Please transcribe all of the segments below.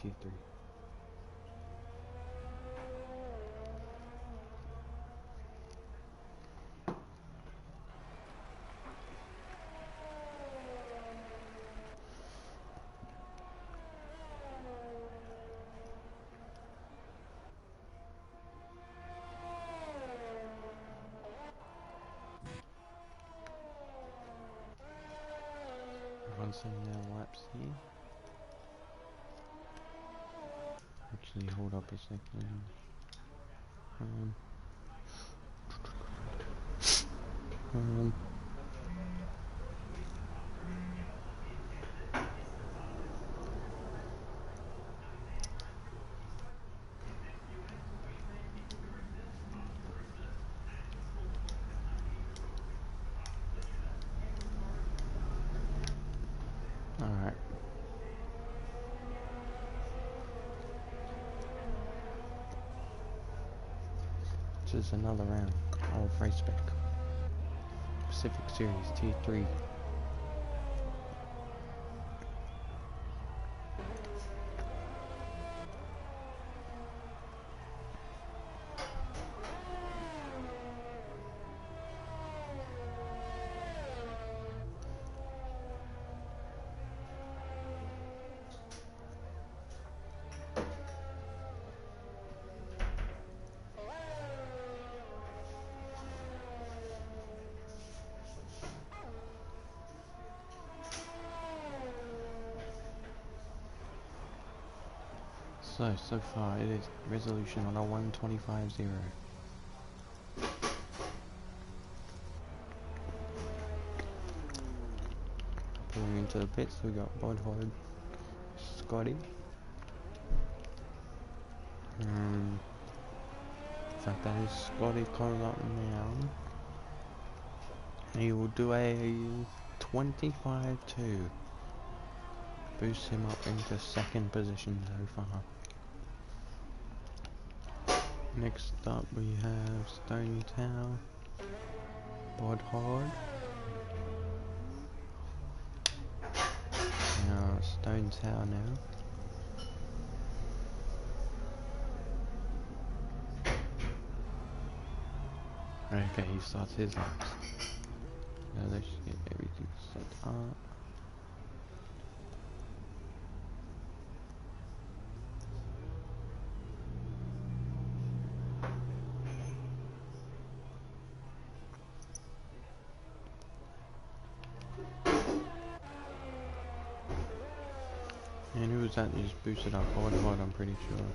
tier 3. Run some now laps here. Actually, hold up a second. Alright. This is another round of Race Spec Pacific Series Tier 3. So far it is resolution on a 125.0. Pulling into the pits, we got Bod Horde, Scotty. In fact, that is Scotty coming up now. He will do a 25.2. Boost him up into second position so far. Next up we have Stone Tower, Bod Horde. Now Stone Tower now. Okay, he starts his laps. Now let's get everything set up. And who was that just boosted up Bod Horde, I'm pretty sure.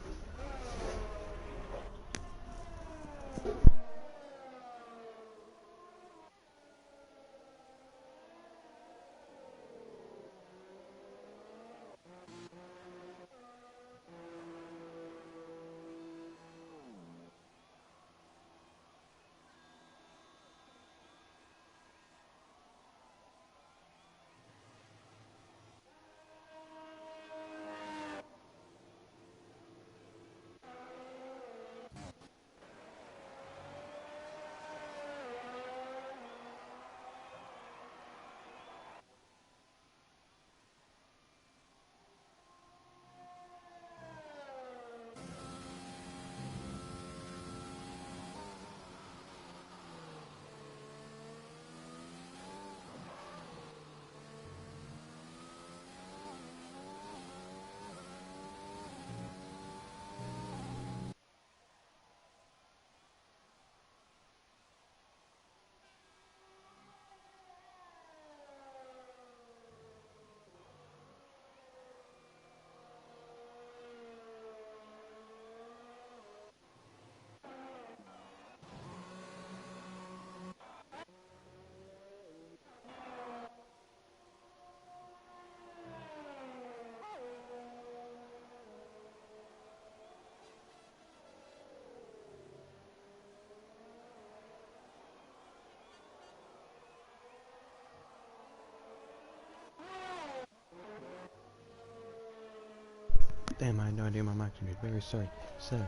Damn, I had no idea my mic was very sorry. So,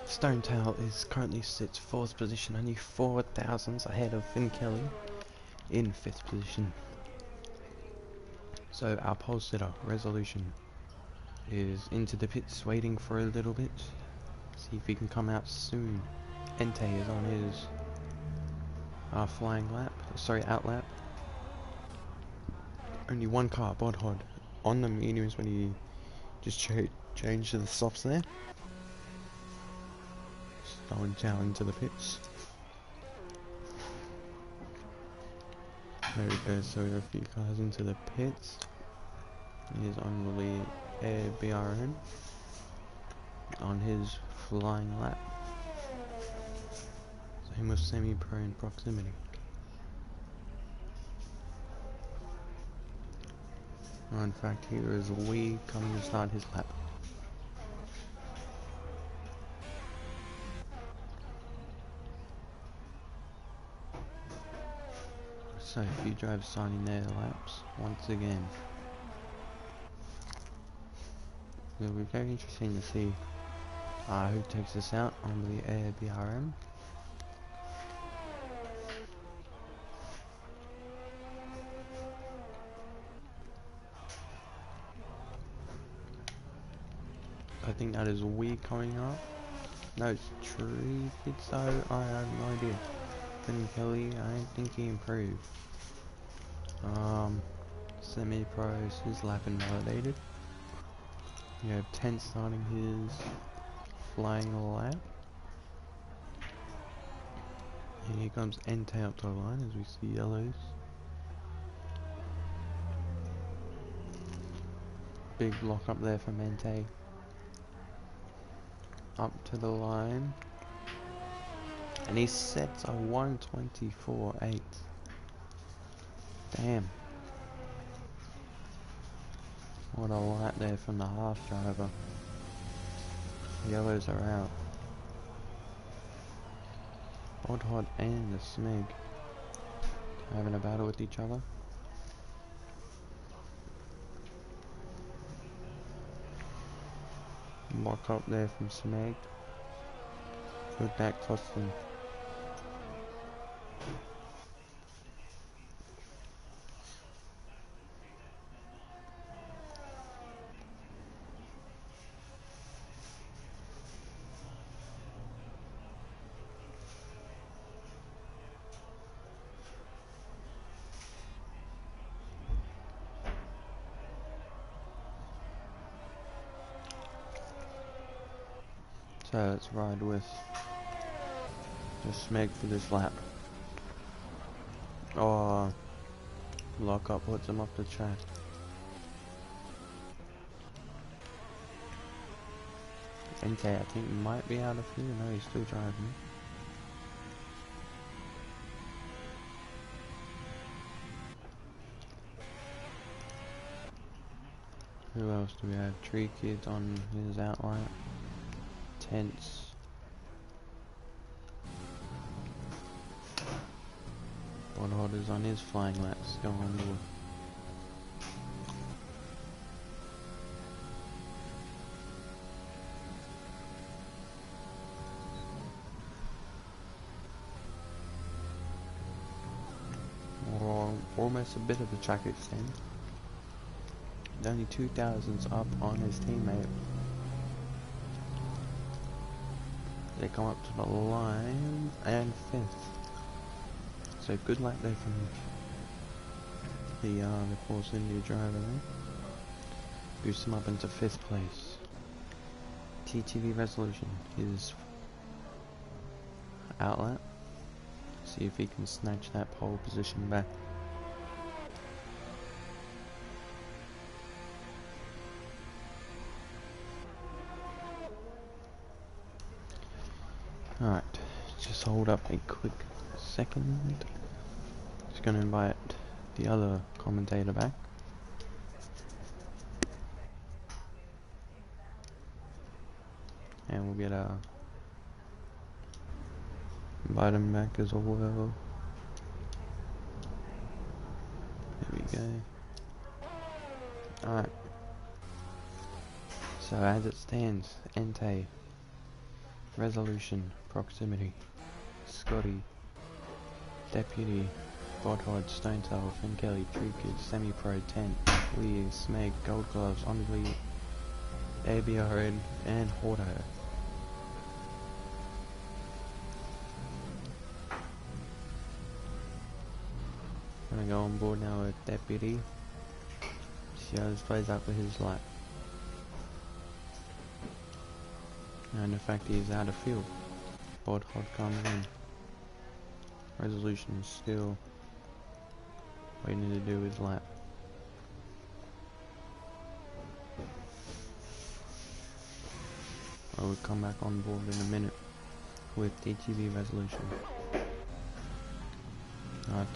Stone Tower is currently sits 4th position, only 4 thousandths ahead of Finn Kelly in 5th position. So, our pole sitter, Resolution, is into the pits waiting for a little bit. See if he can come out soon. Entei is on his flying lap, sorry, out lap. Only one car, Bodhod, on the mediums when he just changed to the softs there. Going down into the pits. There we go, so we have a few cars into the pits. He's on the lead, Air BRN on his flying lap. Same with semi-pro in proximity. Oh, in fact, here is Wee coming to start his lap. So a few drivers starting their laps once again. It'll be very interesting to see who takes us out on the Air BRM. I think that is Wee coming up. No, it's Tree. So I have no idea. Finn Kelly, I don't think he improved. Semi-pros, his lap invalidated. You have 10 starting his flying lap. And here comes Entei up to the line as we see yellows. Big block up there from Entei. Up to the line. And he sets a 124.8. Damn. What a lap there from the half driver. Yellows are out. Oddhod and the Smeg having a battle with each other. Lock up there from Smeg. Good back cost them. So let's ride with just Smeg for this lap. Oh, lock up puts him off the track. Entei, I think, might be out of here. No, he's still driving. Who else do we have? Tree Kids on his outline. Tense. Bodhod is on his flying laps. Go on board. Or almost a bit of a track extend. Only 2,000s up on his teammate. They come up to the line and 5th. So good luck there from the Force India driver there. Boosts him up into 5th place. TTV Resolution, his outlet. See if he can snatch that pole position back. Alright, just hold up a quick second. Just gonna invite the other commentator back. And we'll get invite him back as well. There we go. Alright. So as it stands, Entei, Resolution, Proximity, Scotty, Deputy, Bodhod, Stonetail, Finn Kelly, True Kids, Semi-Pro, 10, Lee, Smeg, Gold Gloves, on the lead, ABR and Auto. Gonna go on board now with Deputy. See how this plays out for his lap. And the fact he's out of field. Board hod comes in. Resolution is still waiting to do his lap. I will come back on board in a minute with DTV Resolution.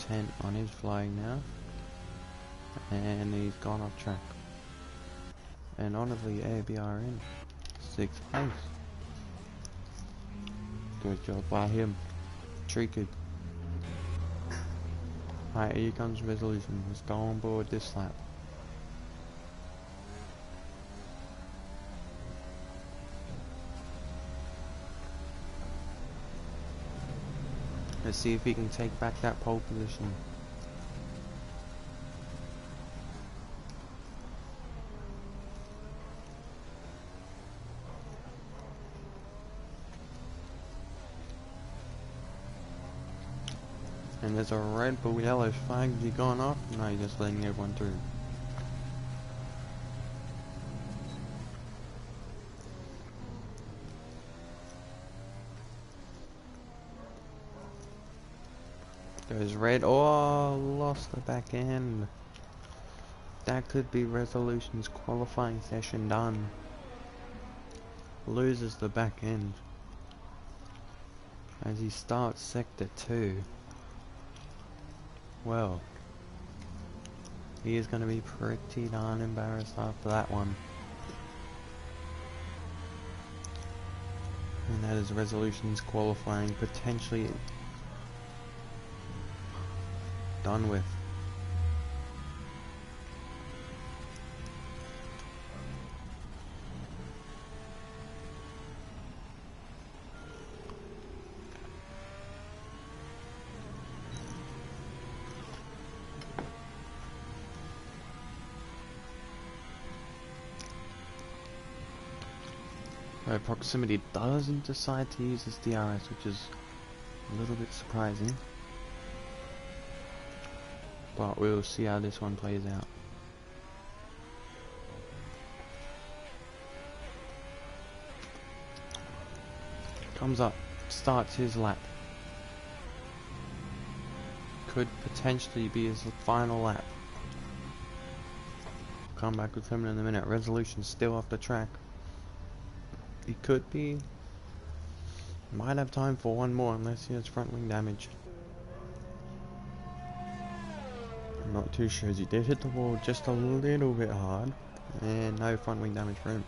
10 on his flying now, and he's gone off track. And honestly, ABR in 6th place. Good job by him. Tricky. Alright, here comes Resolution. Let's go on board this lap. Let's see if he can take back that pole position. And there's a red but yellow flag. Has he gone off? No, he's just letting everyone through. Goes red. Oh, lost the back end. That could be Resolution's qualifying session done. Loses the back end as he starts sector 2. Well, he is going to be pretty darn embarrassed after that one. And that is Resolution's qualifying potentially done with. Proximity doesn't decide to use his DRS, which is a little bit surprising. But we'll see how this one plays out. Comes up, starts his lap. Could potentially be his final lap. Come back with him in a minute. Resolution still off the track. He could be. Might have time for one more unless he has front wing damage. I'm not too sure. He did hit the wall just a little bit hard, and no front wing damage for him.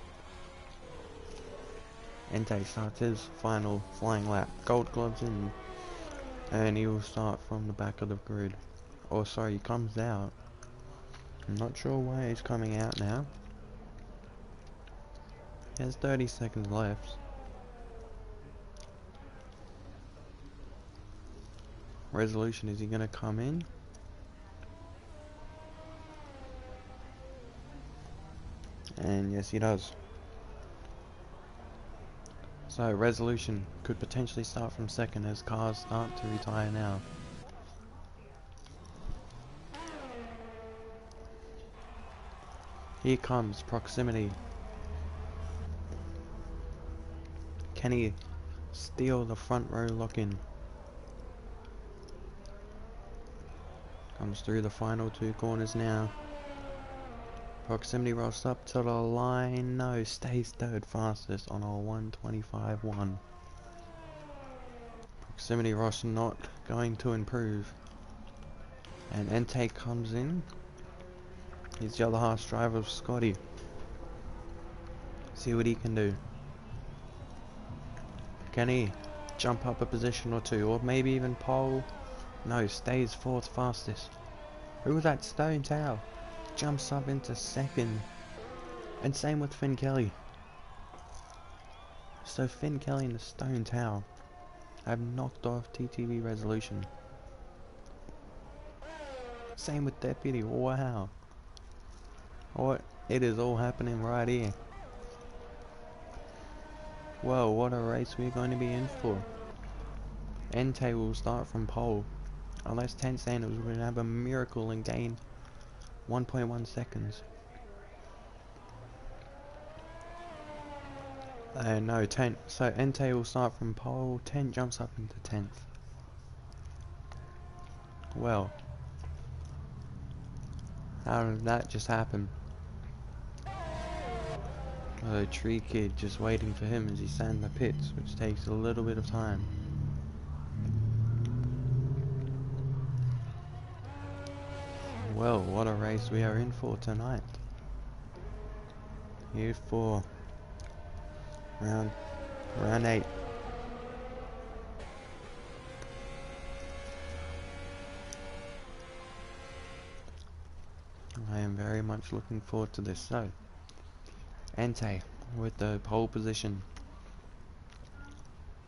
Entei starts his final flying lap. Gold gloves in, and he will start from the back of the grid. Or sorry, he comes out. I'm not sure why he's coming out now. He has 30 seconds left. Resolution, is he going to come in? And yes, he does. So Resolution could potentially start from second as cars start to retire now. Here comes Proximity. Can he steal the front row lock-in? Comes through the final 2 corners now. Proximity rolls up to the line. No, stays third fastest on a 1:25.1. Proximity Ross not going to improve. And Entei comes in. He's the other half driver of Scotty. See what he can do. Can he jump up a position or 2, or maybe even pole? No, stays 4th fastest. Who was that? Stone Tower. Jumps up into 2nd. And same with Finn Kelly. So Finn Kelly and the Stone Tower have knocked off TTV Resolution. Same with Deputy. Wow. What? It is all happening right here. Well, what a race we're going to be in for. Entei will start from pole, unless 10 Sandals will have a miracle and gain 1.1 seconds. No, 10. So Entei will start from pole, 10 jumps up into 10th. Well, how did that just happen? The tree kid just waiting for him as he stands in the pits, which takes a little bit of time. Well, what a race we are in for tonight. Here for round 8. I am very much looking forward to this. So, Entei with the pole position,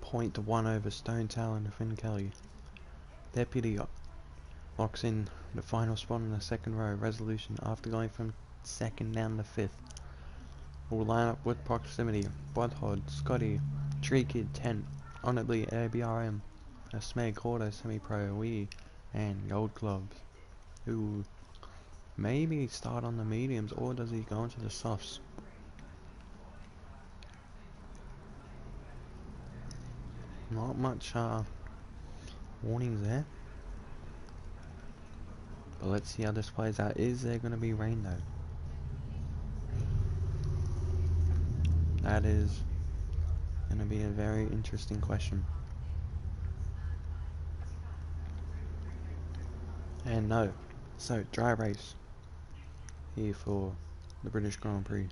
0.1 over Stonetail and Finn Kelly. Deputy locks in the final spot in the second row. Resolution after going from 2nd down to 5th. Will line up with proximity. Budhod, Scotty, Tree Kid 10, Honorably ABRM, a Smeg Auto Semi-Pro Wii, and Gold Gloves. Who maybe start on the mediums, or does he go into the softs? Not much warnings there. But let's see how this plays out. Is there going to be rain though? That is going to be a very interesting question. And no. So, dry race here for the British Grand Prix.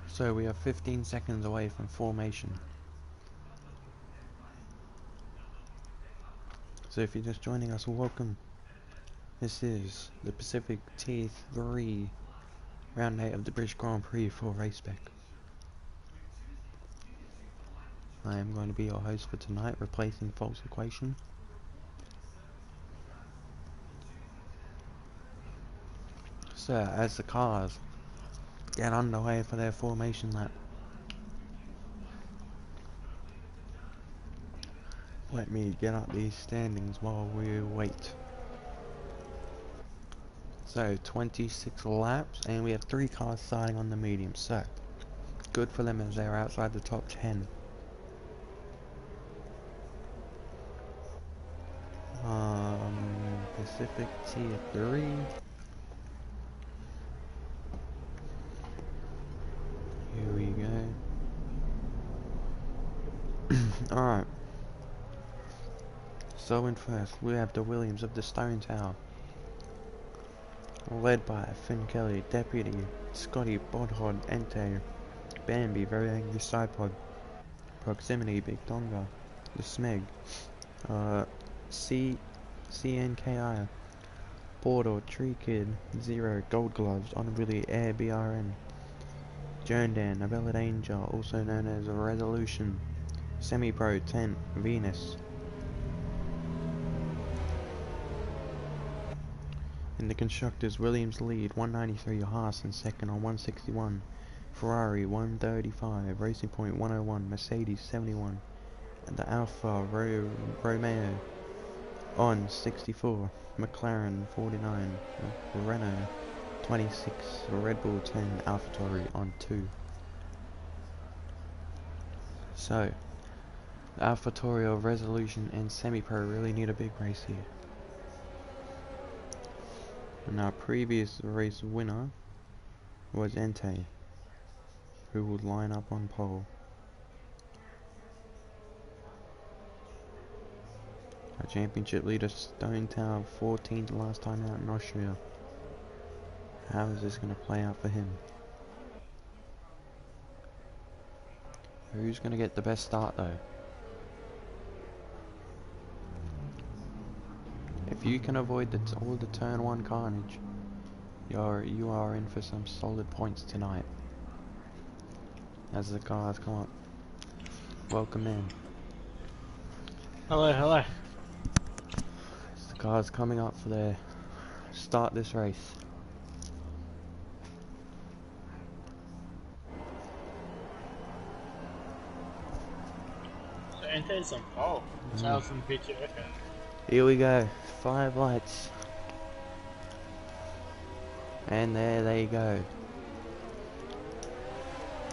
So we are 15 seconds away from formation. So if you're just joining us, welcome. This is the Pacific T3 round 8 of the British Grand Prix for Race Spec. I am going to be your host for tonight, replacing False Equation. So as the cars get underway for their formation lap, let me get up these standings while we wait. So 26 laps, and we have 3 cars starting on the medium, so good for them as they are outside the top 10. Pacific Tier 3. Here we go. Alright. So in first, we have the Williams of the Stone Tower, led by Finn Kelly, Deputy, Scotty, Bodhod, Entei, Bambi, Very Angry Sidepod, Proximity, Big Donga, the Smeg, CNKI, Portal, Tree Kid, Zero, Gold Gloves, Honorably Air BRN, Jondan, A Valid Angel, also known as Resolution, Semi-Pro 10, Venus. In the constructors, Williams lead 193, Haas in second on 161, Ferrari 135, Racing Point 101, Mercedes 71, and the Alfa Romeo on 64, McLaren 49, Renault 26, Red Bull 10, AlphaTauri on 2. So, the AlphaTauri of Resolution and Semi-Pro really need a big race here. And our previous race winner was Entei, who would line up on pole. Our championship leader Stone Tower 14th last time out in Austria. How is this going to play out for him? Who's going to get the best start though? If you can avoid all the turn 1 carnage, You are in for some solid points tonight. As the cars come up. Welcome in. Hello, hello. As the cars coming up for their start this race. So Ente's on pole. Charles and Peter, okay. Here we go. 5 lights. And there they go.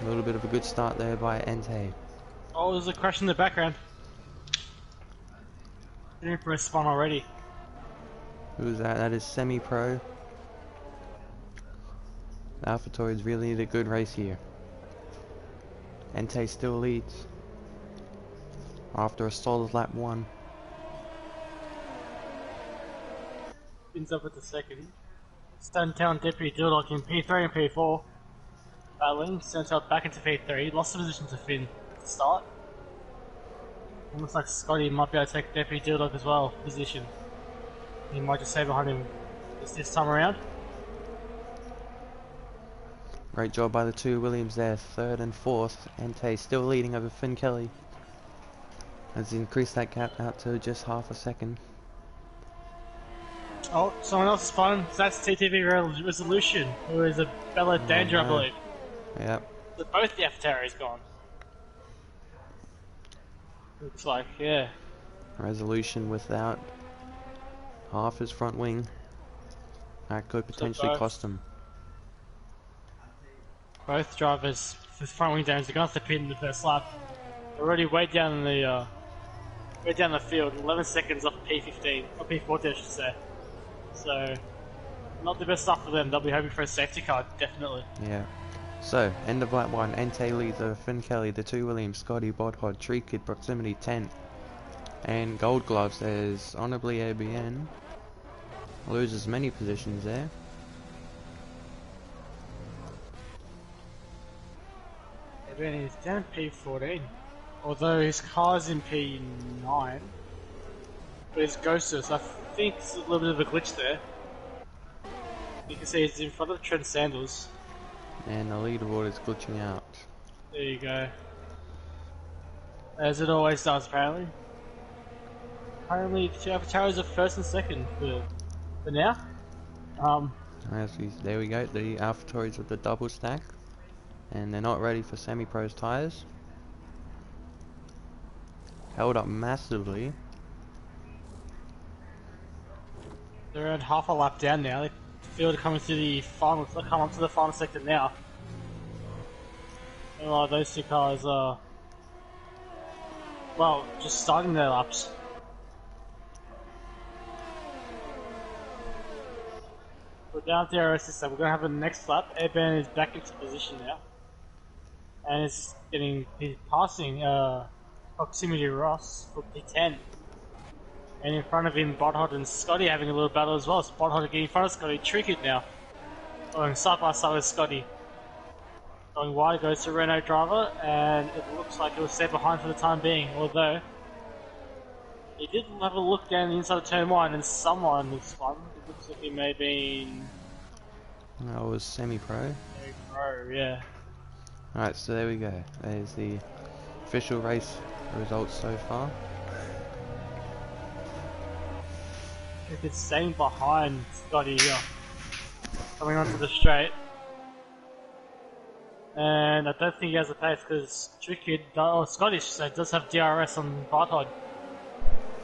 A little bit of a good start there by Ente. Oh, there's a crash in the background. Didn't press spawn already. Who's that? That is Semi-Pro. The AlphaTauri's really need a good race here. Ente still leads. After a solid lap 1. Spins up at the second. Stuntown Deputy Dildog in P3 and P4. Battling, sent out back into P3. Lost the position to Finn at the start. It looks like Scotty might be able to take Deputy Dildog as well, position. He might just stay behind him this time around. Great job by the two Williams there, 3rd and 4th. Ente still leading over Finn Kelly. Has increased that gap out to just half a second. Oh, someone else is spotted. That's TTV Resolution, who is a Bella Danger, I believe. Yep. So both the AlphaTauri's gone. Looks like, yeah. Resolution without half his front wing. That could potentially cost him. Both drivers with front wing damage are going to pit in the first lap. They're already way down the field, 11 seconds off P15, or P14 I should say. So, not the best stuff for them. They'll be hoping for a safety car, definitely. Yeah. So, end of lap 1, Ente leads over Finn Kelly, the two Williams, Scotty, Bodhod, Tree Kid, Proximity 10. And Gold Gloves, there's Honorably ABN. Loses many positions there. ABN is down P14. Although his car's in P9. But it's ghosted, so I think it's a little bit of a glitch there. You can see he's in front of Trent Sandals. And the leaderboard is glitching out. There you go. As it always does, apparently. Apparently, the AlphaTauri's are 1st and 2nd for now. There we go, the AlphaTauri's with the double stack. And they're not ready for Semi-Pro's tyres. Held up massively. They're around half a lap down now. The field coming to the final. They'll come up to the final sector now. And those two cars are, well, just starting their laps. We're down to our system. We're going to have a next lap. Airban is back into position now. And he's passing Proximity Ross for P10. And in front of him, Bodhod and Scotty having a little battle as well. So Bodhod getting in front of Scotty, Tricked now. Going side by side with Scotty. Going wide goes to Renault driver, and it looks like it will stay behind for the time being. Although, he did have a look down the inside of turn 1, and someone has spun. It looks like he may have been... That was Semi-Pro. Semi-Pro, yeah. Alright, so there we go. There's the official race results so far. If it's staying behind Scotty here, coming onto the straight. And I don't think he has a pace because Scottish does have DRS on Bartod,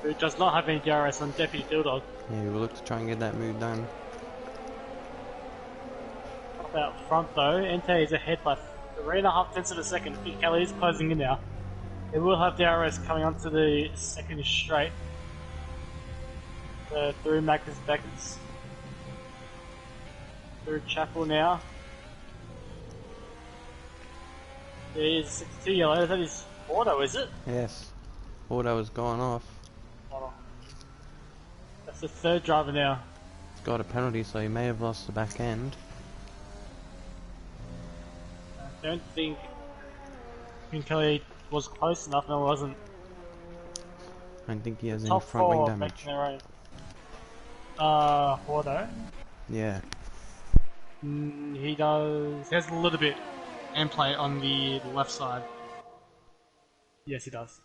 who does not have any DRS on Deputy Dildog. Yeah, we'll look to try and get that move done. Up out front though, Ente is ahead by 3.5 tenths of a second. Finn Kelly is closing in now. It will have DRS coming onto the second straight. Through Magnus Beckers. Through Chapel now. There is 62 yellow. That is auto, is it? Yes. Auto has gone off. Oh. That's the 3rd driver now. He's got a penalty, so he may have lost the back end. I don't think Finn Kelly was close enough. No, it wasn't. I don't think he has any front wing damage. Auto. Yeah. He does. He has a little bit and play on the left side. Yes, he does.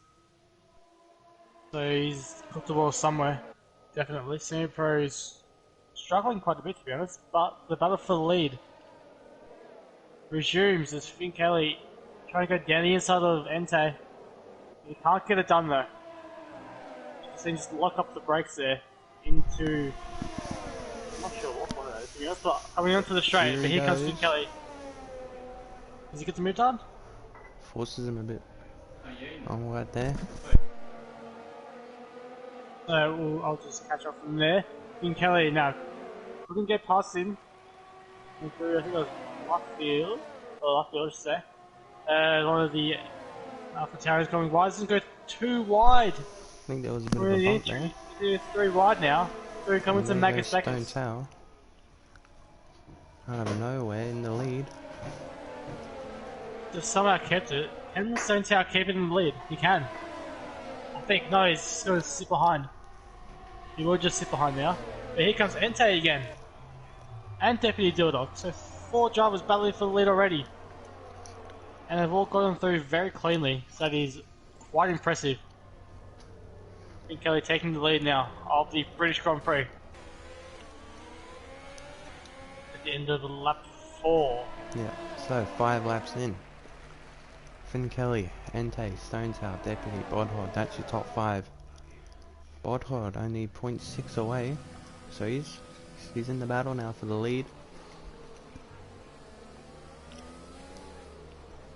So he's put the ball somewhere. Definitely. Semi-Pro is struggling quite a bit, to be honest, but the battle for the lead resumes as Finn Kelly trying to go down the inside of Entei. He can't get it done though. So he just lock up the brakes there into... I'm not sure what one of those, to be honest, but coming onto the straight, but here comes Finn Kelly. Does he get the move done? Forces him a bit. I'm right there. So I'll just catch up from there. Finn Kelly now couldn't get past him. Into, I think it was left field, or left field, I should say. One of the Alpha Towers going wide. Doesn't go too wide. I think there was a bit of a bump there. It's 3 wide now. So we're coming to mega seconds. Stone Tower. Out of nowhere in the lead. Just somehow kept it. Can Stone Tower keep it in the lead? He can. I think, no, he's just going to sit behind. He will just sit behind now. But here comes Entei again. And Deputy Dildog. So 4 drivers battling for the lead already. And they've all gotten through very cleanly. So that is quite impressive. Finn Kelly taking the lead now of the British Grand Prix. At the end of lap 4. Yeah, so 5 laps in. Finn Kelly, Entei, Stone Tower, Deputy, Bodhod, that's your top 5. Bodhod only 0.6 away, so he's in the battle now for the lead.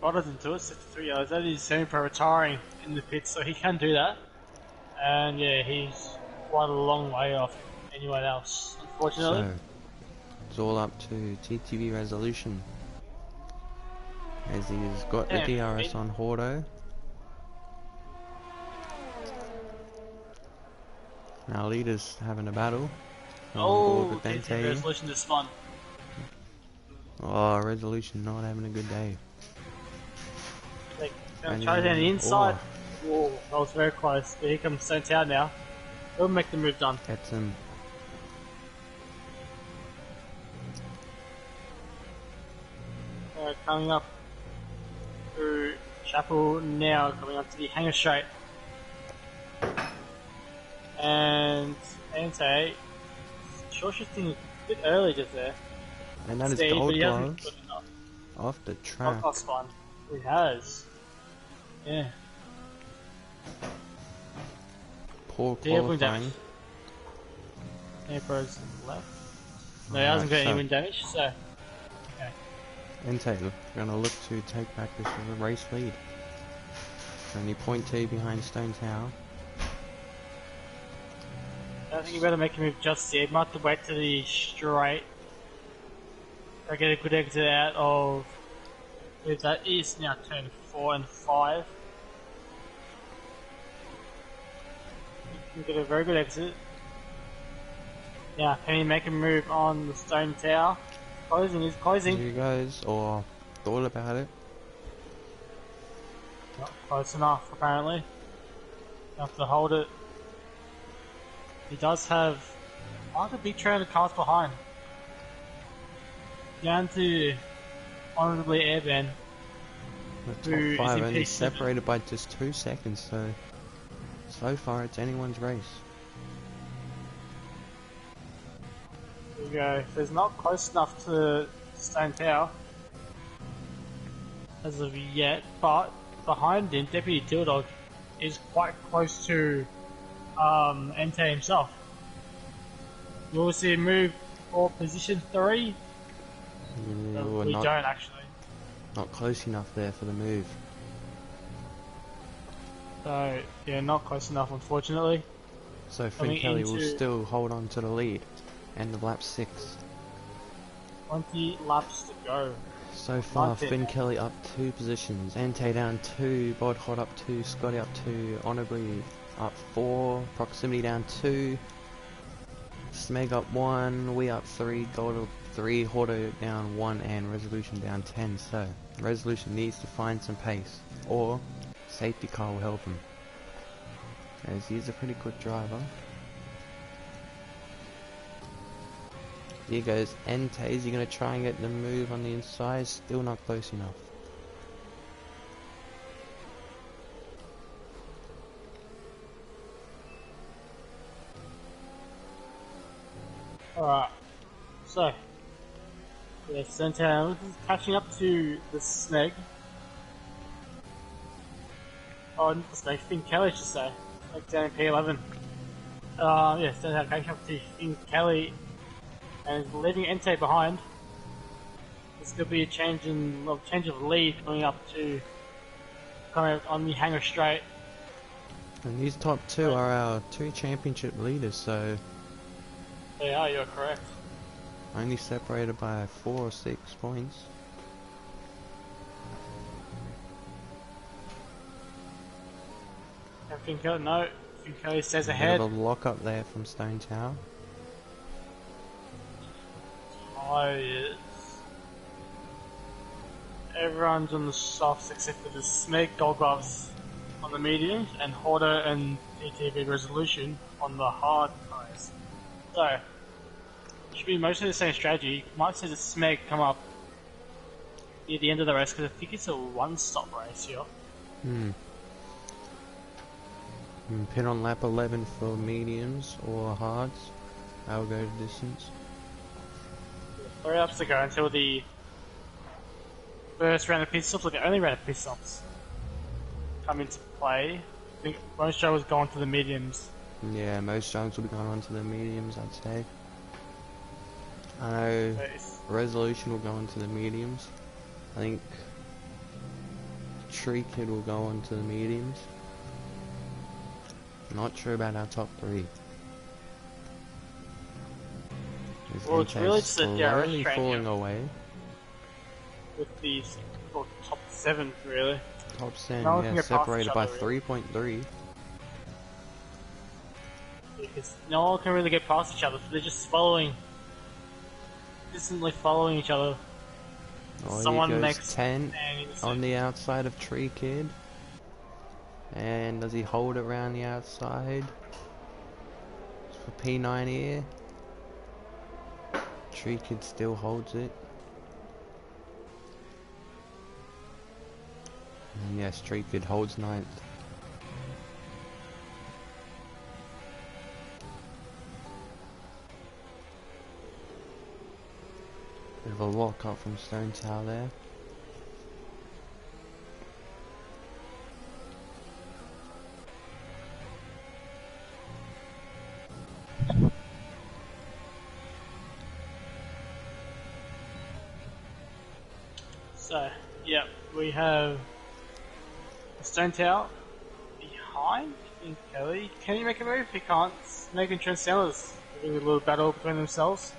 Bodhod's into it, 63 yards. That is semi-pro retiring in the pits, so he can do that. And yeah, he's quite a long way off anyone else, unfortunately. So, it's all up to TTV resolution. As he's got the DRS on Hordo. Now leaders having a battle. Oh, TTV resolution is fun. Oh, resolution not having a good day. Gonna try down the inside. Whoa, that was very close. But here comes Stone Tower now. He'll make the move done. Gets him. Coming up through Chapel now, coming up to the hangar straight. And Entei, sure shifting a bit early just there. And that is gold gloves off the track. Off fun. He has. Yeah. Poor qualifying. Airpro's left. No, he hasn't got any wind damage, so. Okay. Entei gonna look to take back this race lead. Only 0.2 behind Stone Tower. I think you better make a move just yet. Might have to wait to the straight. I get a good exit out of. That is now turn 4 and 5. You can get a very good exit. Now, can he make a move on the Stone Tower? Closing, he's closing. Here he goes, or thought about it. Not close enough, apparently. Have to hold it. He does have quite a big train of cars behind. Down to honorably Airband. The top 5 only separated by just 2 seconds, so far it's anyone's race. There we go. There's not close enough to Stone Tower as of yet, but behind him, Deputy Dildog is quite close to Entei himself. You will see a move for position 3. We don't actually. Not close enough there for the move. So yeah, not close enough, unfortunately. So Finn Kelly will still hold on to the lead. End of lap 6. 20 laps to go. So far, Finn Kelly up 2 positions. Entei down 2, Bodhod up 2, Scotty up 2, Honorably up 4, Proximity down 2, Smeg up 1, we up 3, Gold up 3, Hordo down 1, and Resolution down 10. So Resolution needs to find some pace, or safety car will help him, as he is a pretty good driver. Here goes Entei. You're going to try and get the move on the inside. Still not close enough. Alright, so, yeah, Santana is catching up to the Sneg. Oh, not the Sneg, Finn Kelly, I should say. Like down in P11. Yeah, Santana catching up to Finn Kelly and is leaving Entei behind. There's going to be a change of lead coming up on the Hangar Straight. And these top two are our two championship leaders, so They are, you're correct. only separated by 4 or 6 points. And Finn Kelly stays Bit ahead. of a lock up there from Stone Tower. Tires. Everyone's on the softs except for the Smeg Gold Gloves on the mediums and Horder and PTV Resolution on the hard tires. So, it should be mostly the same strategy. You might see the Smeg come up near the end of the race because I think it's a one-stop race here. Pin on lap 11 for mediums or hards. I'll go to distance. 3 laps to go until the first round of pit stops, or the only round of pit stops, come into play. I think most drivers go on to the mediums. Yeah, most drivers will be going on to the mediums, I'd say. I know Resolution will go on to the mediums. I think Tree Kid will go on to the mediums. Not sure about our top 3. Well, it's really just a slowly DRS falling away. With the top 7, really. Top 7, No one can yeah, get past separated each by other, really. 3.3. Because no one can really get past each other, so they're just distantly following each other. Oh, Someone here goes makes 10 on the outside of Tree Kid. And does he hold it around the outside? For P9 here. Tree Kid still holds it. And yes, Tree Kid holds 9th. Bit of a lock up from Stone Tower there. So, yeah, we have Stone Tower behind Finn Kelly. Can he make a move? He can't. Snake and Trent Sanders having a little battle between themselves.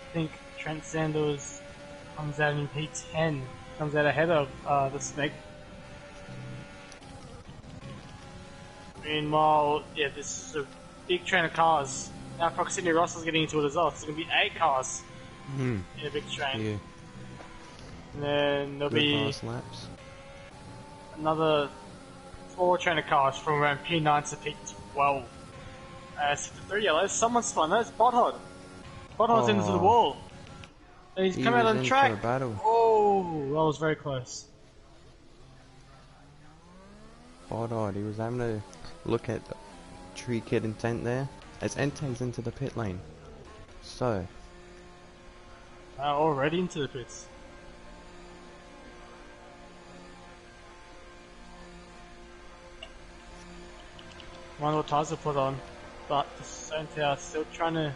I think Trent Sanders comes out in P10, comes out ahead of the Snake. Meanwhile, yeah, this is a big train of cars. Now Proximity Russell's getting into it as well. So there's going to be 8 cars in a big train. Yeah. And then there'll be fast laps. another 4 train of cars from around P9 to P12. So the 3 yellows, someone's spun. That's Botthod. Bothod's into the wall. And he's come out on the track. For a battle. Oh, that was very close. Odd, he was having to look at the Tree Kid intent there. As Entei's into the pit lane. So. Already into the pits. Wonder what tires to put on. But the Santia are still trying to.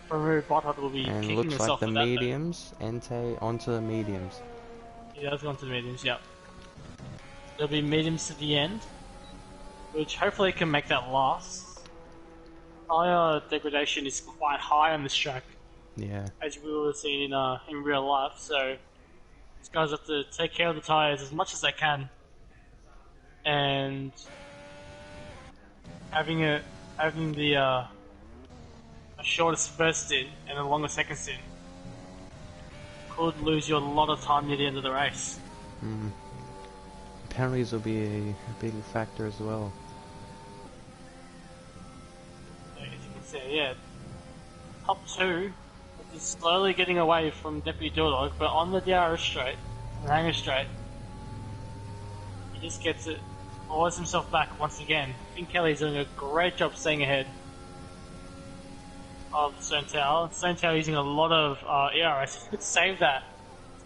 Probably Botthod will be And kicking looks himself like the for that, mediums. Entei onto the mediums. He does go onto the mediums, yep. There'll be mediums to the end, which hopefully can make that last. Tire degradation is quite high on this track, Yeah. as we would have seen in real life. So these guys have to take care of the tires as much as they can, and having the a shortest first stint and a longer second stint could lose you a lot of time near the end of the race. Penalties will be a big factor as well. As you can see, yeah, top two is slowly getting away from Deputy Dog, but on the DRS straight, the hanger straight, he just gets it, lowers himself back once again. Finn Kelly's doing a great job staying ahead of Stone Tower. Stone Tower using a lot of ERS. He could save that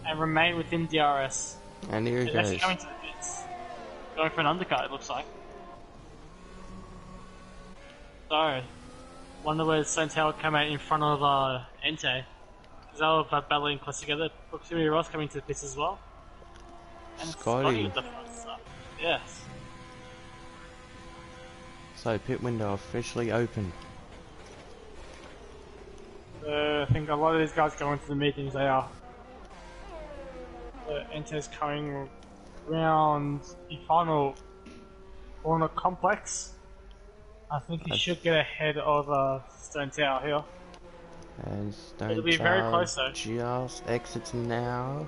and remain within DRS. And here he He's actually goes. coming to the pits. Going for an undercut, it looks like. So, wonder where Stone Tower came out in front of Entei. Because they were battling close together. Proximity Ross coming to the pits as well. And Scotty with the front start. Yes. So pit window officially open. I think a lot of these guys go into the meetings, they are. Entei's coming around the final corner complex. I think he should get ahead of Stone Tower here. And Stone It'll be very close though. Just exits now.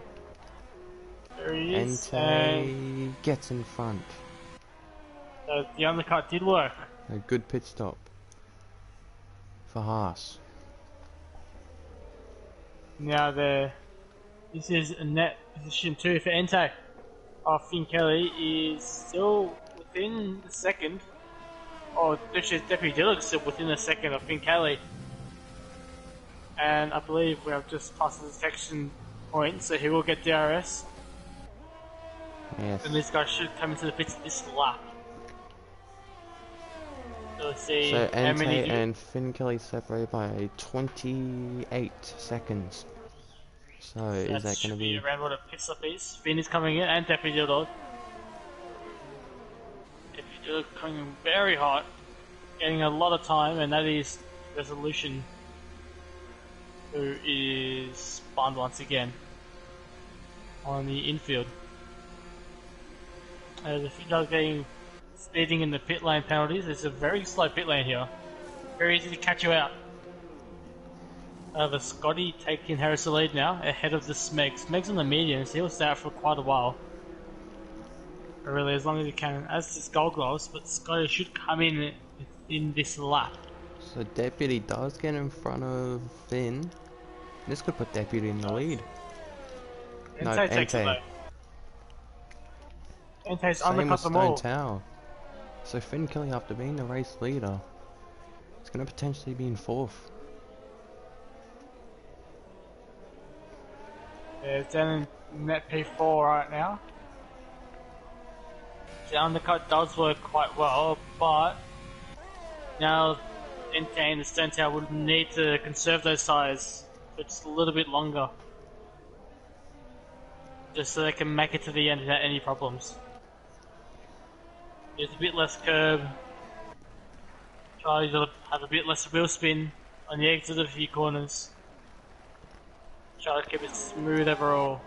There he is. Entei gets in front. The undercut did work. A good pit stop for Haas. Now this is a net position 2 for Entei. Finn Kelly is still within the second. Deputy Dillard's still within the second of Finn Kelly. And I believe we have just passed the detection point, so he will get DRS. Yes. And this guy should come into the pits this lap. So let's see So how many Entei and Finn Kelly separated by 28 seconds. So is that going to be around what a pit stop is? Finn is coming in and Deputy Dillard. Deputy Dillard coming in very hot, getting a lot of time, and that is Resolution, who is spawned once again on the infield. The few guys getting speeding in the pit lane penalties. It's a very slow pit lane here. Very easy to catch you out. The Scotty taking Harris the lead now, ahead of the Smeg. Smeg's on the medium, so he'll stay out for quite a while. But really, as long as he can, as does Gold Gloves, but Scotty should come in this lap. So Deputy does get in front of Finn. This could put Deputy in the lead. No, Entei takes it Entei. though. Entei's Same undercut with them Stone all. Tower. So Finn Kelly, after being the race leader, is going to potentially be in 4th. Yeah, it's down in net P4 right now. The undercut does work quite well, but now Entei and the Stone Tower would need to conserve those tyres for just a little bit longer. Just so they can make it to the end without any problems. There's a bit less curb. Try to have a bit less wheel spin on the exit of a few corners. Try to keep it smooth overall.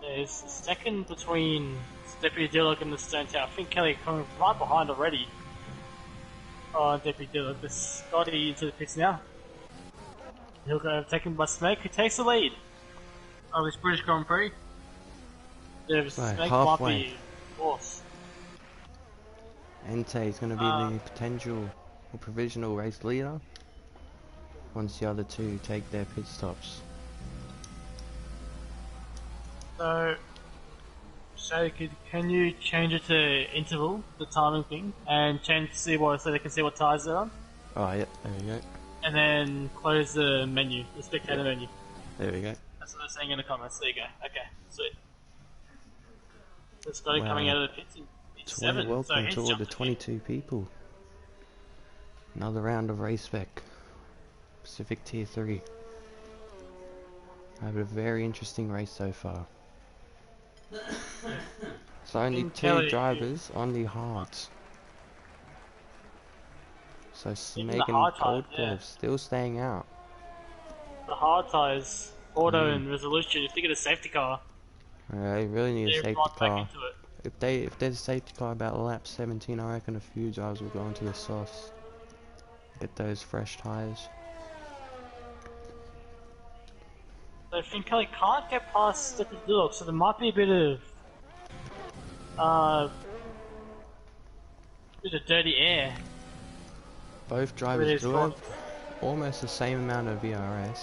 There's a second between Deputy Dillock and the Stone Tower. I think Kelly coming right behind already. Deputy Dillock. The Scotty into the pits now. He'll go taken by Smeg, who takes the lead of this British Grand Prix. Smeg might be fourth. Entei is going to be the potential or provisional race leader once the other two take their pit stops. So, can you change it to interval, the timing thing, and change so they can see what tyres they're on? Oh, yeah, there we go. And then close the menu, the spectator menu. There we go. That's what they're saying in the comments. There you go. Okay, sweet. So Scotty coming out of the pits in 7. Welcome so to all the 22 people. Another round of Race Spec Pacific Tier 3. I had a very interesting race so far. So only 2 drivers on the hards. So Smeg and Gold Gloves still staying out. The hard tyres, auto and resolution, if they get a safety car, They really need a safety right back car. into it. If there's a safety car about lap 17, I reckon a few drivers will go into the softs. Get those fresh tyres. So I think Kelly can't get past Deputy Dillard, so there might be a bit of dirty air Both drivers do have almost the same amount of VRS.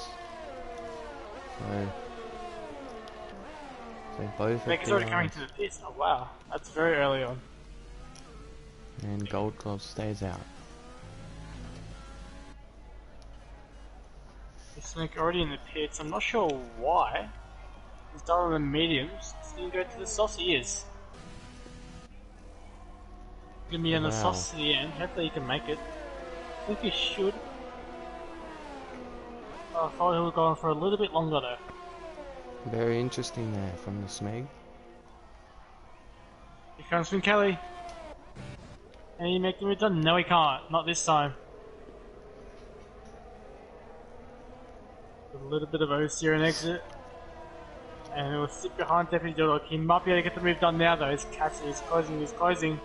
So they both have Maker's already coming DRS. to the pits. Oh wow, that's very early on. And Gold Glove stays out. This Maker already in the pits. I'm not sure why. He's done on the mediums. He's gonna go to the softs. He is. Gonna be on the softs to the end. Hopefully he can make it. I think he should. I thought he would go on for a little bit longer though. Very interesting there from the Smeg. Here comes Finn Kelly. Can he make the move done? No, he can't. Not this time. A little bit of oversteer and exit. And it will sit behind Deputy Dog. He might be able to get the move done now though. He's catching, he's closing.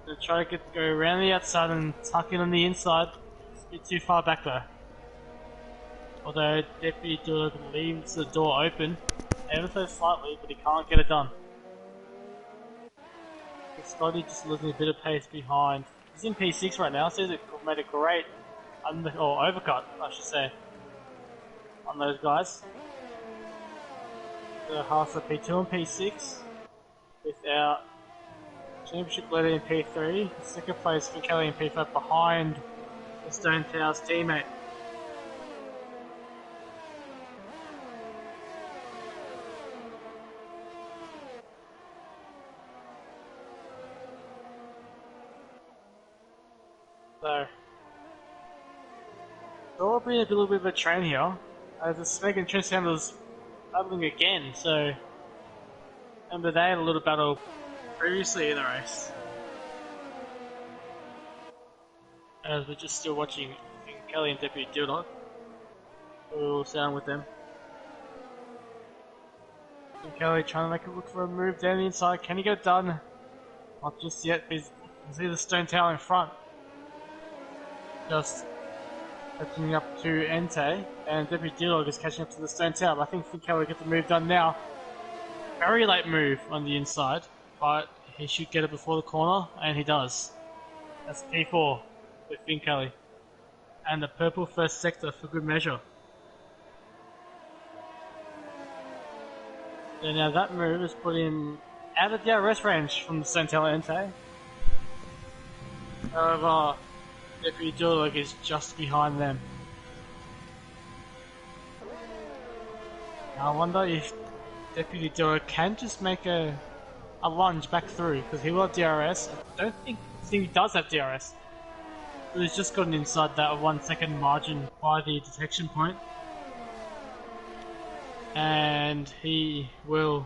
Gonna try to go around the outside and tuck in on the inside. It's a bit too far back though. Although Deputy Dog leaves the door open ever so slightly, but he can't get it done. Scotty just losing a bit of pace behind. He's in P6 right now, so he's made a great overcut, I should say, on those guys. The Haas at P2 and P6 without championship leader in P3. Second place for Kelly in P5 behind the Stone Towers teammate. So, there'll be a little bit of a train here, as the Smeg and Trent Sanders battling again, so remember they had a little battle previously in the race. As we're just still watching Kelly and Deputy Dudok, we'll sound with them. And Kelly trying to make a look for a move down the inside, can he get it done? Not just yet, but you can see the Stone Tower in front. Just catching up to Entei, and Deputy Dillog is catching up to the Stone Tower. I think Finn Kelly will get the move done now. Very late move on the inside, but he should get it before the corner, and he does. That's P4 with Finn Kelly. And the purple first sector for good measure. So now that move has put him out of the DRS range from the Stone Tower Entei. However, Deputy Dillog is just behind them. Now I wonder if Deputy Dillog can just make a lunge back through, because he will have DRS. I don't think he does have DRS. But he's just gotten inside that 1 second margin by the detection point. And he will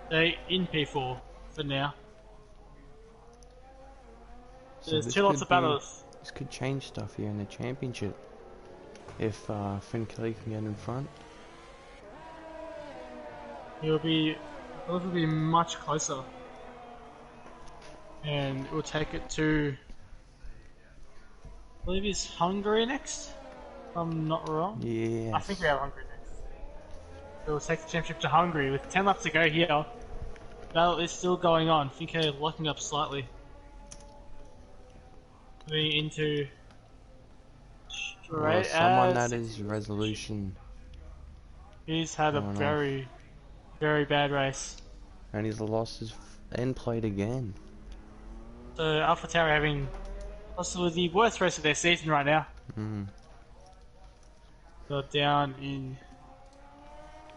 stay in P4 for now. So there's two lots of battles. This could change stuff here in the championship. If Finn Kelly can get in front. Both will be much closer. And we'll take it to, I believe it's Hungary next, if I'm not wrong. Yeah. I think we have Hungary next. So we'll take the championship to Hungary with 10 laps to go here. The battle is still going on. Finn Kelly locking up slightly. Moving into straight someone that is resolution. He's had a very, very bad race. And he's lost his end plate again. So AlphaTauri having possibly the worst race of their season right now. They're down in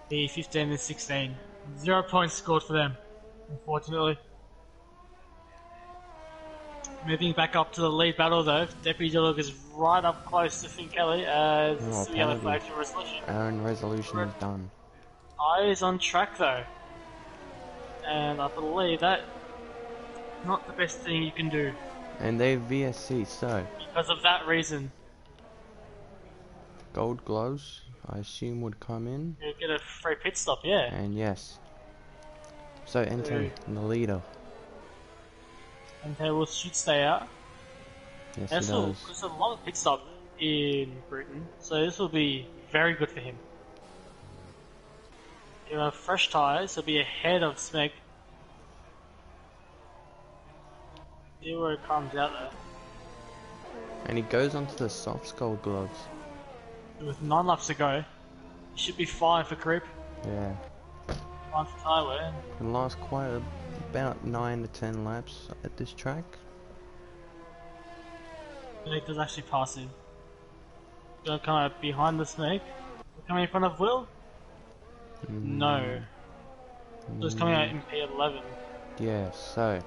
the 15 and 16. 0 points scored for them, unfortunately. Moving back up to the lead battle though, Deputy Dillog is right up close to Finn Kelly as the yellow flag for resolution. Aaron resolution is done. Is on track though. And I believe that not the best thing you can do. And they VSC, so because of that reason. Gold gloves, I assume, would come in. You'll get a free pit stop, yeah. And yes. So Entei in the leader. And they should stay out. Yes, There's he does. a lot of pit stop in Britain, so this will be very good for him. He'll have fresh tyres, he'll be ahead of Smeg. See where it comes out though. And he goes onto the soft gold gloves. With 9 laps to go, he should be fine for grip, Yeah. fine for tyre wear. Can last about 9 to 10 laps at this track. Snake does actually pass him. Gonna come out behind the Snake. Coming in front of Will? No. Just coming out in P11. Yeah, so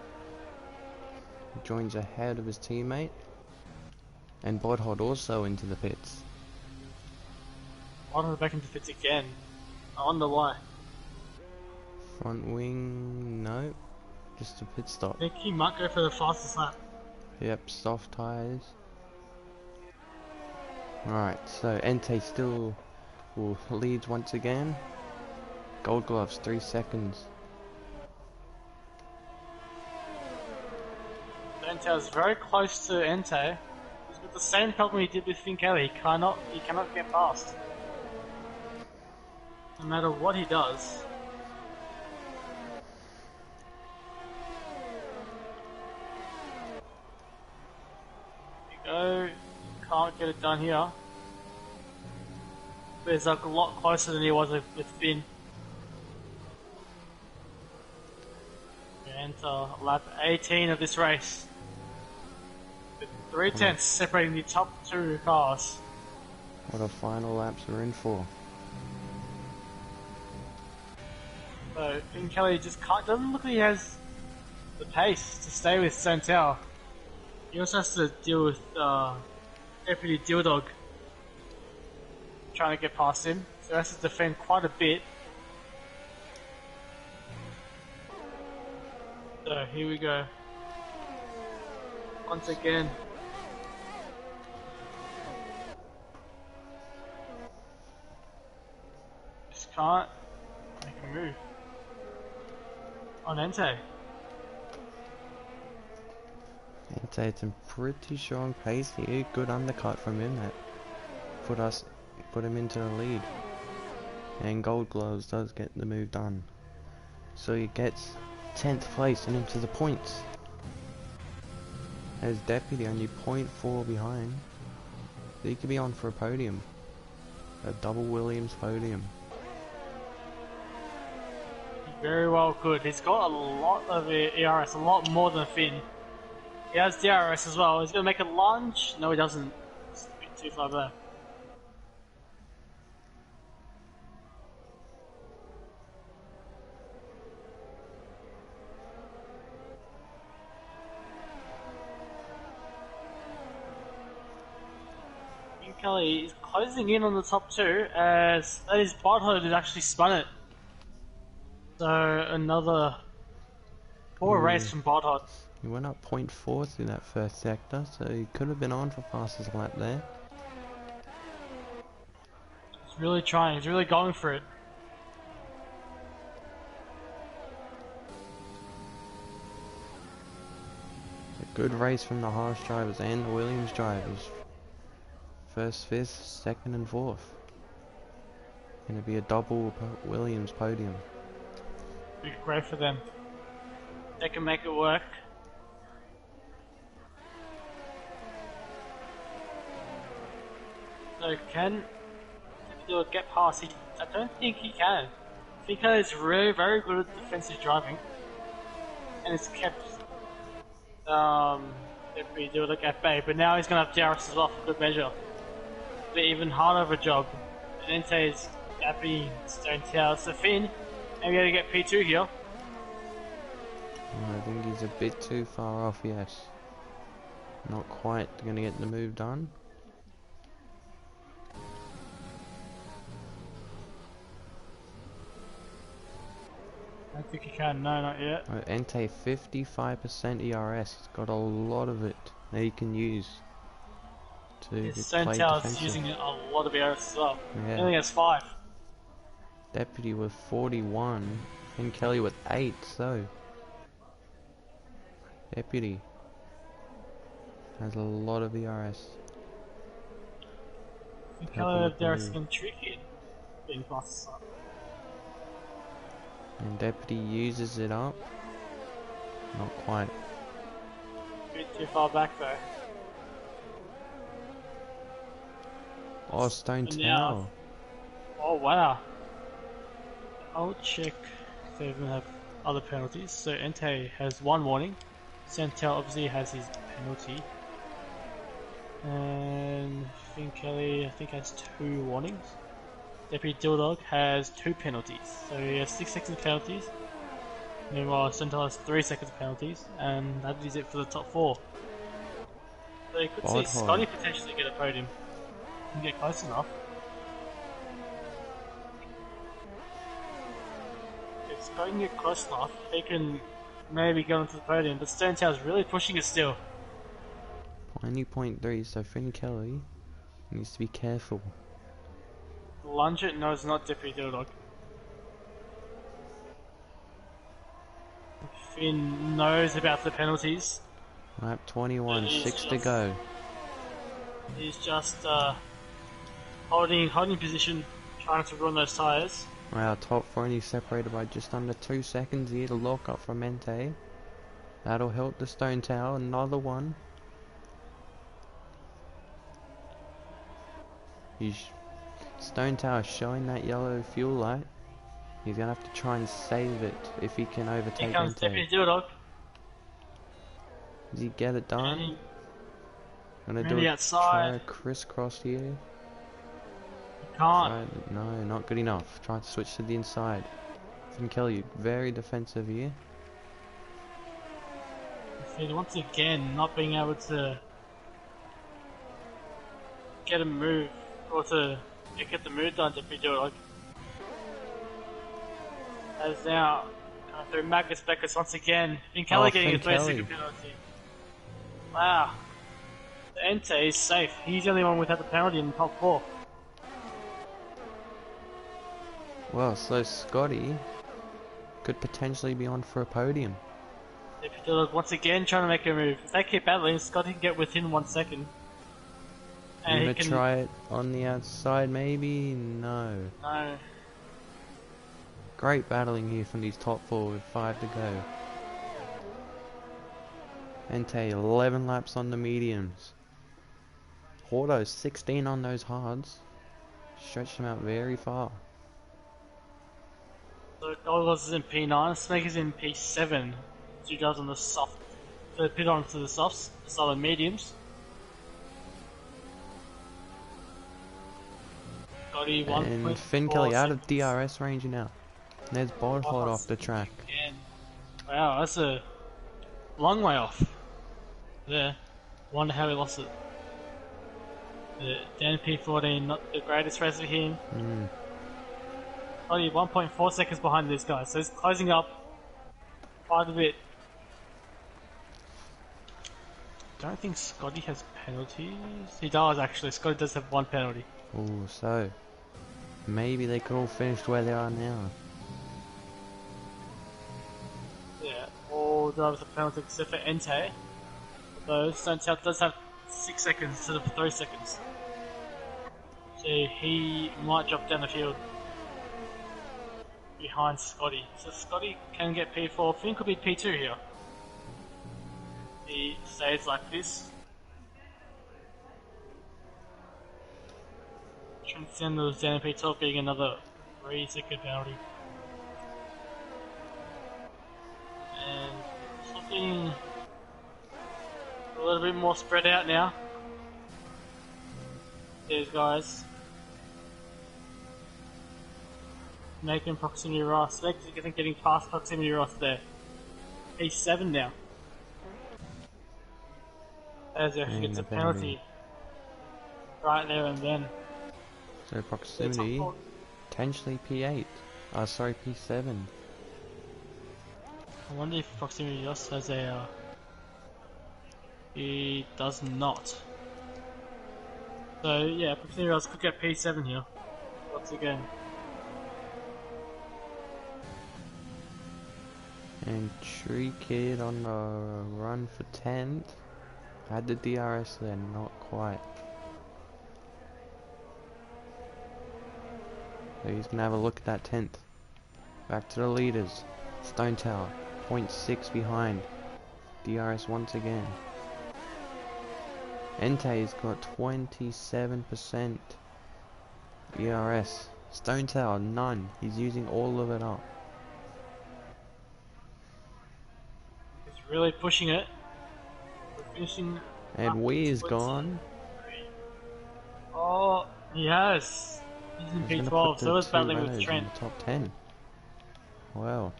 he joins ahead of his teammate, and Bodhod also into the pits. Why don't back into pits again? I wonder why. Front wing, no, just a pit stop. I think he might go for the fastest lap. Yep, soft tyres. Alright, so Entei still leads once again. Gold gloves, 3 seconds. Entei is very close to Entei. He's got the same problem he did with Finn Kelly. He cannot get past. No matter what he does. There you go. Can't get it done here. But he's like a lot closer than he was with Finn. We enter lap 18 of this race. With 3 tenths separating the top 2 cars. What our final laps are in for. So Finn Kelly just doesn't look like he has the pace to stay with Santel. He also has to deal with Deputy Deal Dog trying to get past him, so he has to defend quite a bit. So here we go. Once again. Just can't make a move. On Entei. Entei had some pretty strong pace here. Good undercut from him that put him into the lead. And Gold Gloves does get the move done. So he gets 10th place and into the points. As Deputy only 0.4 behind. He could be on for a podium. A double Williams podium. Very well good. He's got a lot of ERS, a lot more than Finn. He has DRS as well. He's going to make a lunge. No, he doesn't. It's a bit too far there. Finn Kelly is closing in on the top 2 as that is Bodhod who's actually spun it. So another poor race from Bodhod. He went up 0.4 through that first sector, so he could have been on for fastest lap there. He's really trying, he's really going for it. A good race from the Haas drivers and the Williams drivers. First, fifth, second and fourth. Gonna be a double Williams podium. Be great for them. They can make it work. So can he get past? I don't think he can. Because he's really very good at defensive driving, and it's kept if we do look at bay. But now he's gonna have DRS as well for good measure. Be even harder of a job. And Entei's happy stone tower. So Finn, maybe gonna get P2 here. I think he's a bit too far off. Yes, not quite gonna get the move done. I don't think he can, no, not yet. Entei 55% ERS. He's got a lot of it that he can use to His play Santel's defensive. using a lot of ERS as well. Yeah. He only has 5. Deputy with 41 and Kelly with 8, so Deputy has a lot of ERS. Kelly of DRS can trick it being fast. And Deputy uses it up. Not quite. A bit too far back though. Oh, Stone And now, Tower. oh wow. I'll check if they even have other penalties. So Entei has one warning. Santel obviously has his penalty. And Finn Kelly, I think, has 2 warnings. Deputy Dilldog has 2 penalties. So he has 6 seconds penalties. Meanwhile, Santel has 3 seconds penalties. And that is it for the top 4. So you could see Bodhog. Scotty potentially get a podium. Can get close enough. If Scotty can get close enough, he can maybe go into the podium. But Stone Tower's really pushing it still. 20.3, so Finn Kelly needs to be careful. Lunge it? No, it's not Deputy Dilldog. Finn knows about the penalties. Lap 21, 6 to go. He's just holding position, trying to run those tyres. Wow, top 4 only separated by just under 2 seconds here to lock up from Entei. That'll help the Stone Tower, another one. Stone Tower showing that yellow fuel light. He's gonna have to try and save it if he can overtake Here comes Entei. Deputy Dilldog. Does he get it done? Gonna do Really a outside. try a crisscross here. Can't. No, not good enough. Try to switch to the inside. Finn Kelly, very defensive here. Finn once again not being able to get a move or to get the move done to Dilldog. As now through Magnus Beckers once again. Finn Kelly getting a 3-second penalty. Wow. The Entei is safe. He's the only one without the penalty in the top 4. Well, so Scotty could potentially be on for a podium. Dilldog once again trying to make a move. If they keep battling, Scotty can get within 1 second. And Gonna try it on the outside, maybe? No. No. Great battling here from these top 4 with 5 to go. Entei 11 laps on the mediums. Hordo 16 on those hards. Stretched them out very far. So Dolgos is in P9, Snake is in P7. 2 guys on the soft. So pit on to the softs, the solid mediums. Scotty 1. And Finn Kelly out of DRS range now. There's Bodhog off the track. Again. Wow, that's a long way off. There. Wonder how he lost it. Dan P14, not the greatest race for him. Only 1.4 seconds behind this guy, so he's closing up quite a bit. Don't think Scotty has penalties. He does actually. Scotty does have 1 penalty. Oh, so maybe they could all finish where they are now. Yeah, all drivers have penalties except for Entei. Though Stone Tower does have 6 seconds instead of 3 seconds. So he might drop down the field behind Scotty. So Scotty can get P4. Finn could be P2 here. He stays like this. Transcend down P12 getting another 3-second penalty. And something a little bit more spread out now. These guys making proximity Ross. They're getting past proximity Ross there. P7 now. As he actually gets a penalty right there and then. So proximity, potentially P8. Sorry, P7. I wonder if proximity Ross has a. He does not. So yeah, proximity Ross could get P7 here once again. And Tree Kid on the run for 10th. Had the DRS there, not quite. So he's gonna have a look at that 10th. Back to the leaders. Stone Tower, 0.6 behind. DRS once again. Entei's got 27%. ERS. Stone Tower, none. He's using all of it up. He's really pushing it. We're finishing And up Weir's 23. gone. Oh, he has. He's in He's gonna put P12, the so he's two battling with Renaults in Trent. the top 10. Wow.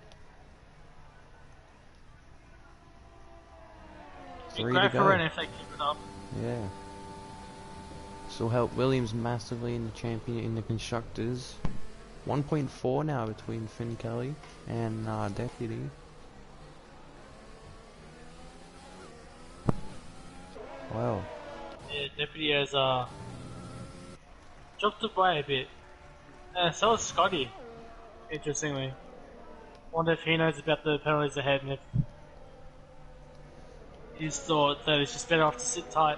Be 3 to great for go. Ren if they keep it up. Yeah. This will help Williams massively in the champion in the constructors. 1.4 now between Finn Kelly and Deputy. Wow. Yeah, Deputy has dropped it by a bit. So has Scotty, interestingly. Wonder if he knows about the penalties ahead and if he's thought that it's just better off to sit tight.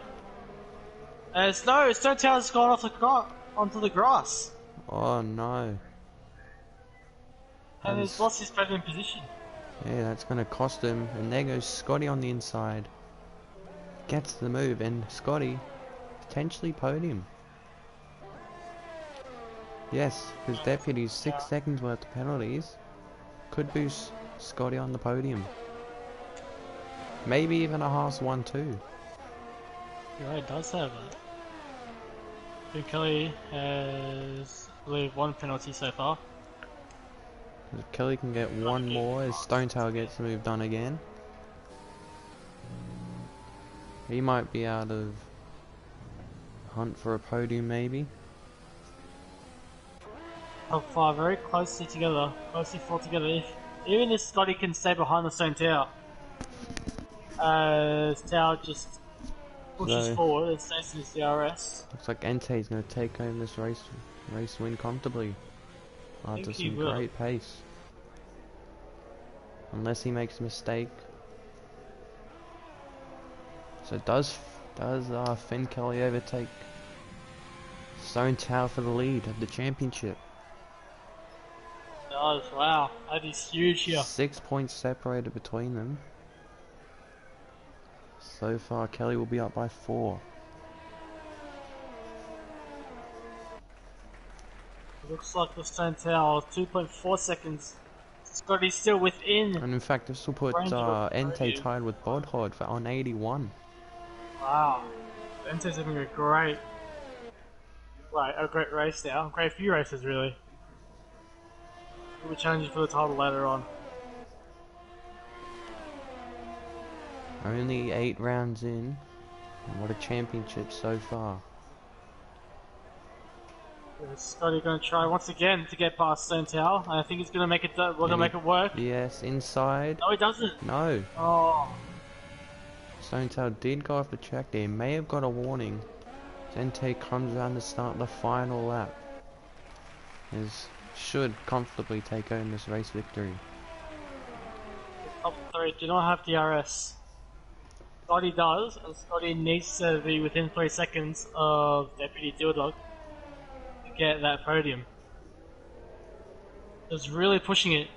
No, Stone Tower's gone off onto the grass. Oh no. And he's lost his podium position. Yeah, that's gonna cost him. And there goes Scotty on the inside. Gets the move, and Scotty potentially podium. Yes, because Deputy's 6 seconds worth of penalties could boost Scotty on the podium. Maybe even a Haas 1-2. Yeah, it does have that. Finn Kelly has, I believe, 1 penalty so far. If Kelly can get one more as Stone Tower gets the move done again. He might be out of hunt for a podium maybe. Top 5 very closely fought together. Even if Scotty can stay behind the Stone Tower. As Tower just pushes forward and stays in his DRS. Looks like Ente's going to take home this race win comfortably. After some great pace. Unless he makes a mistake. So does Finn Kelly overtake Stone Tower for the lead of the championship? Does, wow, that is huge here. 6 points separated between them. So far Kelly will be up by 4. Looks like the Stone Tower 2.4 seconds. Scotty's still within. And in fact this will put Ente tied with Bodhod on 81. Wow. Ente's having a great race now. Great few races really. We'll be challenging for the title later on. Only 8 rounds in. And what a championship so far. Scotty going to try once again to get past Stone Tower. I think he's going to make it. We're going to make it work. Yes, inside. No, he doesn't. No. Oh. Stone Tower did go off the track there. May have got a warning. Ente comes around to start the final lap. Should comfortably take home this race victory. The top 3 do not have DRS. Scotty does, and Scotty needs to be within 3 seconds of Deputy Dildog to get that podium. He's really pushing it.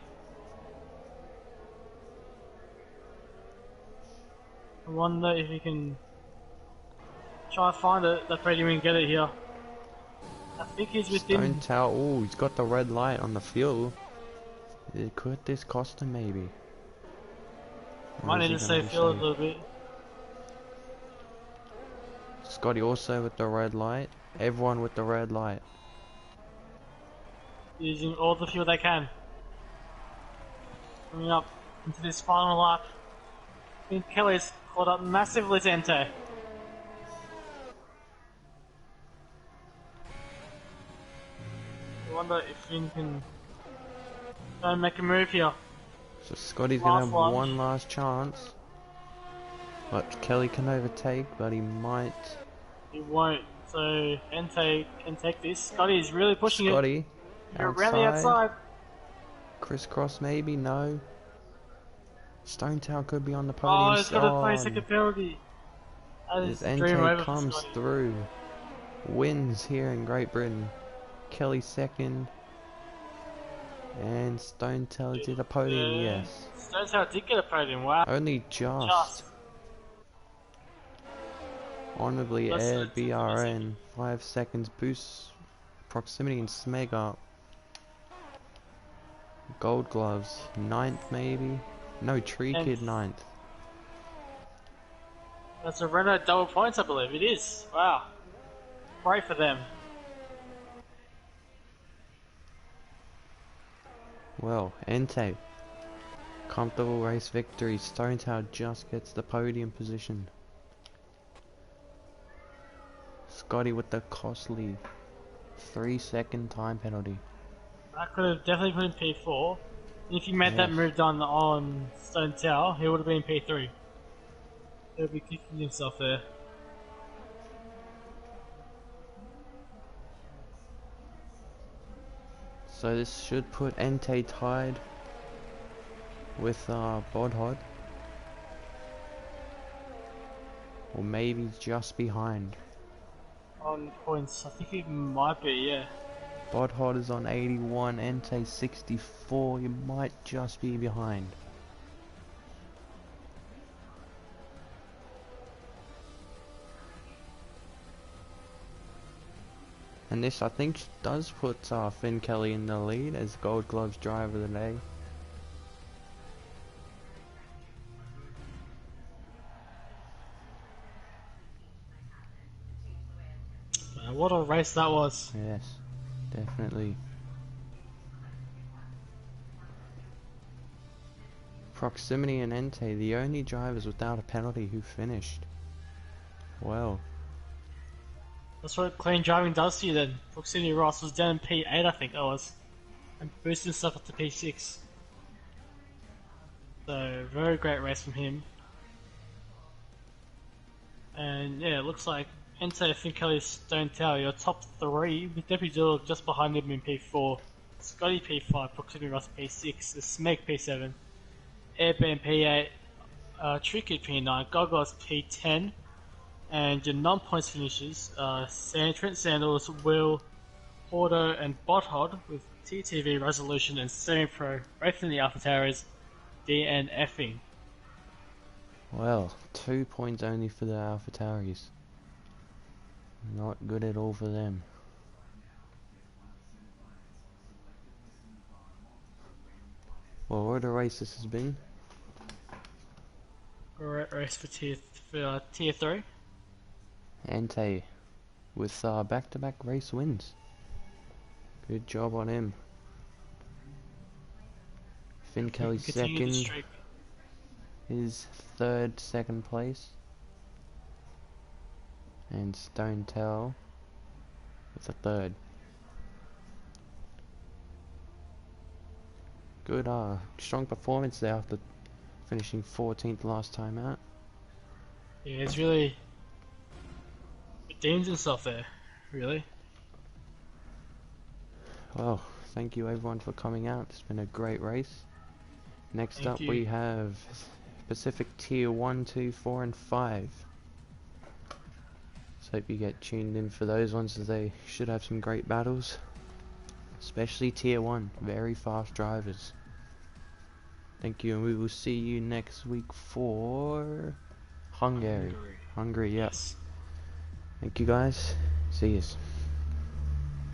I wonder if he can try and find the podium and get it here. I think he's within. Stone Tower, oh, he's got the red light on the fuel. Could this cost him maybe? Might need to save fuel a little bit. Scotty also with the red light. Everyone with the red light. Using all the fuel they can. Coming up into this final lap. I think Kelly's caught up massively to Ente. I wonder if Finn can try and make a move here. So Scotty's gonna have one last chance. But Kelly can overtake, but he might. He won't. So Ente can take this. Scotty is really pushing Scotty, it. Around the outside. Crisscross maybe? No. Stone Tower could be on the podium. Oh, he's got a 30-second penalty. As Ente comes through. Wins here in Great Britain. Kelly second. And Stone Tower did a podium, yes. Stone Tower did get a podium, wow. Only just. Honorably Air BRN 5 seconds boost Proximity and Smega. Gold Gloves, 9th maybe? No, Tree And Kid 9th. that's a Renault double points, I believe. It is. Wow. Great for them. Well, Entei. Comfortable race victory. Stone Tower just gets the podium position. Scotty with the costly 3-second time penalty. That could have definitely put in P4. If he made that Yes. move done on Stone Tower, he would have been P3. He would be kicking himself there. So this should put Entei tied with Bodhod. Or maybe just behind. On points, I think he might be, yeah. Bodhod is on 81, Entei 64. You might just be behind. And this, I think, does put Finn Kelly in the lead as Gold Gloves driver of the day. What a race that was. Yes, definitely. Proximity and Entei, the only drivers without a penalty who finished. Well, That's what clean driving does to you then. Proximity Ross was down in P8, I think that was. And boosting stuff up to P6. So, very great race from him. And yeah, it looks like Entei, Finn Kelly, Stone Tower, your top three, with Deputy Dill just behind him in P4. Scotty P5, Proximity Ross P6, the Smeg P7, Airband P8, Tricky P9, Goggles P10, and your non-points finishes, Trent Sandals, Will, Porto, and Bothod with TTV Resolution and Semi-Pro, both in the Alpha Towers, DNFing. well, 2 points only for the AlphaTauris. Not good at all for them. Well, what a race this has been. Great race for tier 3. Entei with back-to-back race wins. Good job on him. Finn Kelly Continue the second, streak. his second place. And Stone Tower with a third. Good, strong performance there after finishing 14th last time out. Yeah, he's really redeemed himself there, really. Well, thank you everyone for coming out. It's been a great race. Next Thank up you. we have Pacific Tier 1, 2, 4 and 5. So hope you get tuned in for those ones, as they should have some great battles. Especially Tier 1, very fast drivers. Thank you, and we will see you next week for Hungary. Hungary, yeah. Yes. Thank you guys. See yous.